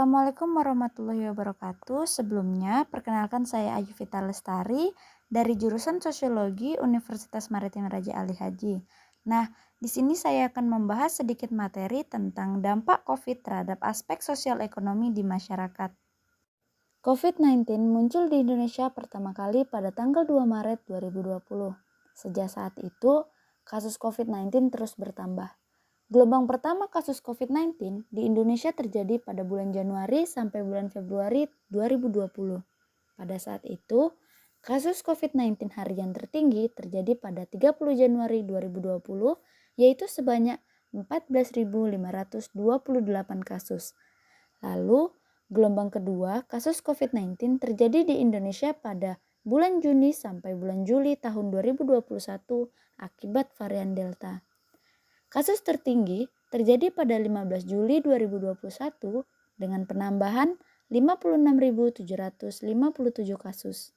Assalamualaikum warahmatullahi wabarakatuh. Sebelumnya, perkenalkan saya Ayu Vita Lestari dari jurusan Sosiologi Universitas Maritim Raja Ali Haji. Nah, di sini saya akan membahas sedikit materi tentang dampak COVID terhadap aspek sosial ekonomi di masyarakat. COVID-19 muncul di Indonesia pertama kali pada tanggal 2 Maret 2020. Sejak saat itu, kasus COVID-19 terus bertambah. Gelombang pertama kasus COVID-19 di Indonesia terjadi pada bulan Januari sampai bulan Februari 2020. Pada saat itu, kasus COVID-19 harian tertinggi terjadi pada 30 Januari 2020, yaitu sebanyak 14.528 kasus. Lalu, gelombang kedua kasus COVID-19 terjadi di Indonesia pada bulan Juni sampai bulan Juli tahun 2021 akibat varian Delta. Kasus tertinggi terjadi pada 15 Juli 2021 dengan penambahan 56.757 kasus.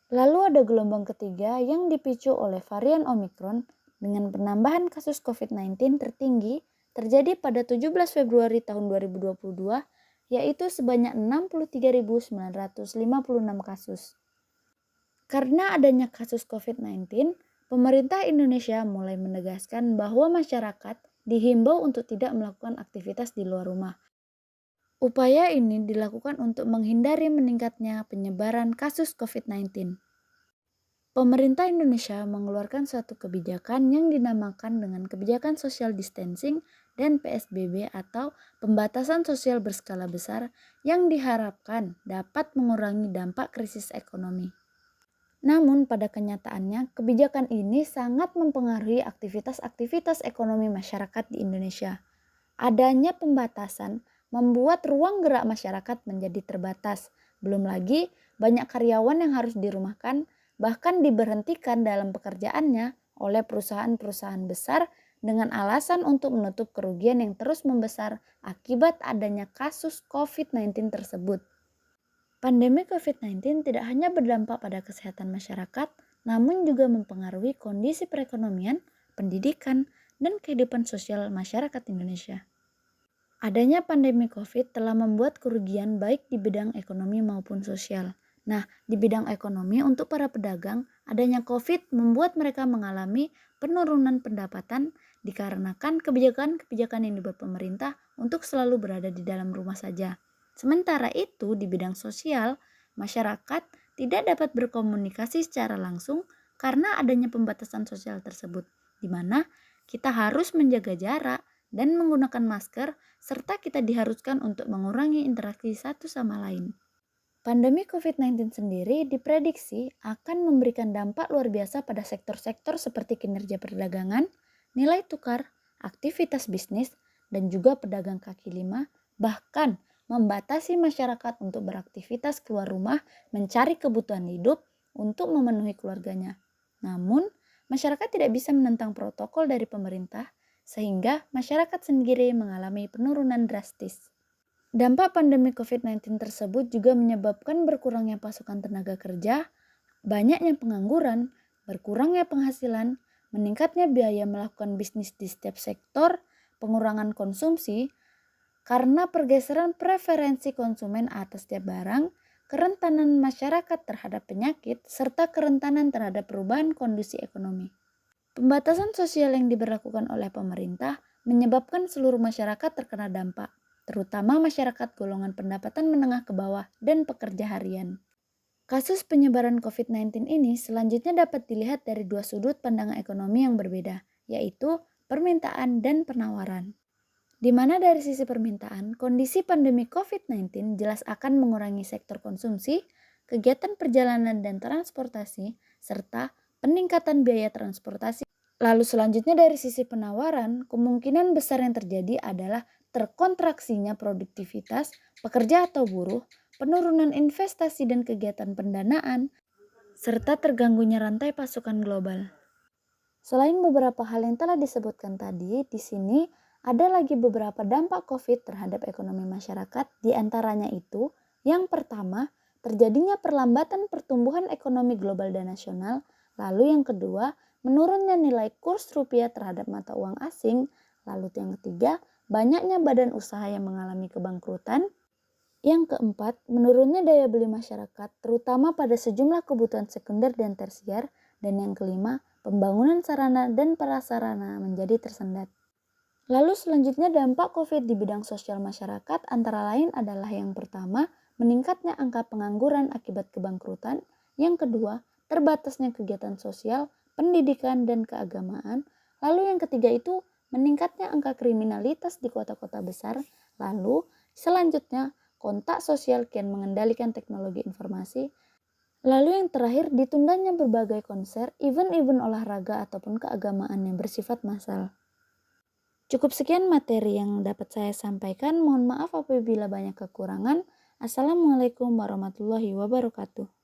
Lalu ada gelombang ketiga yang dipicu oleh varian Omikron dengan penambahan kasus COVID-19 tertinggi terjadi pada 17 Februari tahun 2022 yaitu sebanyak 63.956 kasus. Karena adanya kasus COVID-19, pemerintah Indonesia mulai menegaskan bahwa masyarakat dihimbau untuk tidak melakukan aktivitas di luar rumah. Upaya ini dilakukan untuk menghindari meningkatnya penyebaran kasus COVID-19. Pemerintah Indonesia mengeluarkan suatu kebijakan yang dinamakan dengan Kebijakan Social Distancing dan PSBB atau Pembatasan Sosial Berskala Besar yang diharapkan dapat mengurangi dampak krisis ekonomi. Namun pada kenyataannya kebijakan ini sangat mempengaruhi aktivitas-aktivitas ekonomi masyarakat di Indonesia. Adanya pembatasan membuat ruang gerak masyarakat menjadi terbatas. Belum lagi banyak karyawan yang harus dirumahkan bahkan diberhentikan dalam pekerjaannya oleh perusahaan-perusahaan besar dengan alasan untuk menutup kerugian yang terus membesar akibat adanya kasus COVID-19 tersebut. Pandemi COVID-19 tidak hanya berdampak pada kesehatan masyarakat, namun juga mempengaruhi kondisi perekonomian, pendidikan, dan kehidupan sosial masyarakat Indonesia. Adanya pandemi COVID telah membuat kerugian baik di bidang ekonomi maupun sosial. Nah, di bidang ekonomi untuk para pedagang, adanya COVID membuat mereka mengalami penurunan pendapatan dikarenakan kebijakan-kebijakan yang dibuat pemerintah untuk selalu berada di dalam rumah saja. Sementara itu, di bidang sosial, masyarakat tidak dapat berkomunikasi secara langsung karena adanya pembatasan sosial tersebut, di mana kita harus menjaga jarak dan menggunakan masker, serta kita diharuskan untuk mengurangi interaksi satu sama lain. Pandemi COVID-19 sendiri diprediksi akan memberikan dampak luar biasa pada sektor-sektor seperti kinerja perdagangan, nilai tukar, aktivitas bisnis, dan juga pedagang kaki lima, bahkan membatasi masyarakat untuk beraktivitas keluar rumah mencari kebutuhan hidup untuk memenuhi keluarganya. Namun, masyarakat tidak bisa menentang protokol dari pemerintah sehingga masyarakat sendiri mengalami penurunan drastis. Dampak pandemi COVID-19 tersebut juga menyebabkan berkurangnya pasokan tenaga kerja, banyaknya pengangguran, berkurangnya penghasilan, meningkatnya biaya melakukan bisnis di setiap sektor, pengurangan konsumsi, karena pergeseran preferensi konsumen atas setiap barang, kerentanan masyarakat terhadap penyakit, serta kerentanan terhadap perubahan kondisi ekonomi. Pembatasan sosial yang diberlakukan oleh pemerintah menyebabkan seluruh masyarakat terkena dampak, terutama masyarakat golongan pendapatan menengah ke bawah dan pekerja harian. Kasus penyebaran COVID-19 ini selanjutnya dapat dilihat dari dua sudut pandang ekonomi yang berbeda, yaitu permintaan dan penawaran. Di mana dari sisi permintaan, kondisi pandemi COVID-19 jelas akan mengurangi sektor konsumsi, kegiatan perjalanan dan transportasi, serta peningkatan biaya transportasi. Lalu selanjutnya dari sisi penawaran, kemungkinan besar yang terjadi adalah terkontraksinya produktivitas, pekerja atau buruh, penurunan investasi dan kegiatan pendanaan, serta terganggunya rantai pasokan global. Selain beberapa hal yang telah disebutkan tadi, di sini ada lagi beberapa dampak COVID terhadap ekonomi masyarakat, di antaranya itu, yang pertama, terjadinya perlambatan pertumbuhan ekonomi global dan nasional, lalu yang kedua, menurunnya nilai kurs rupiah terhadap mata uang asing, lalu yang ketiga, banyaknya badan usaha yang mengalami kebangkrutan. Yang keempat, menurunnya daya beli masyarakat, terutama pada sejumlah kebutuhan sekunder dan tersier. Dan yang kelima, pembangunan sarana dan prasarana menjadi tersendat. Lalu selanjutnya dampak COVID di bidang sosial masyarakat antara lain adalah yang pertama, meningkatnya angka pengangguran akibat kebangkrutan. Yang kedua, terbatasnya kegiatan sosial, pendidikan, dan keagamaan. Lalu yang ketiga itu, meningkatnya angka kriminalitas di kota-kota besar. Lalu selanjutnya, kontak sosial kian mengendalikan teknologi informasi. Lalu yang terakhir, ditundanya berbagai konser, event-event olahraga ataupun keagamaan yang bersifat massal. Cukup sekian materi yang dapat saya sampaikan. Mohon maaf apabila banyak kekurangan. Assalamualaikum warahmatullahi wabarakatuh.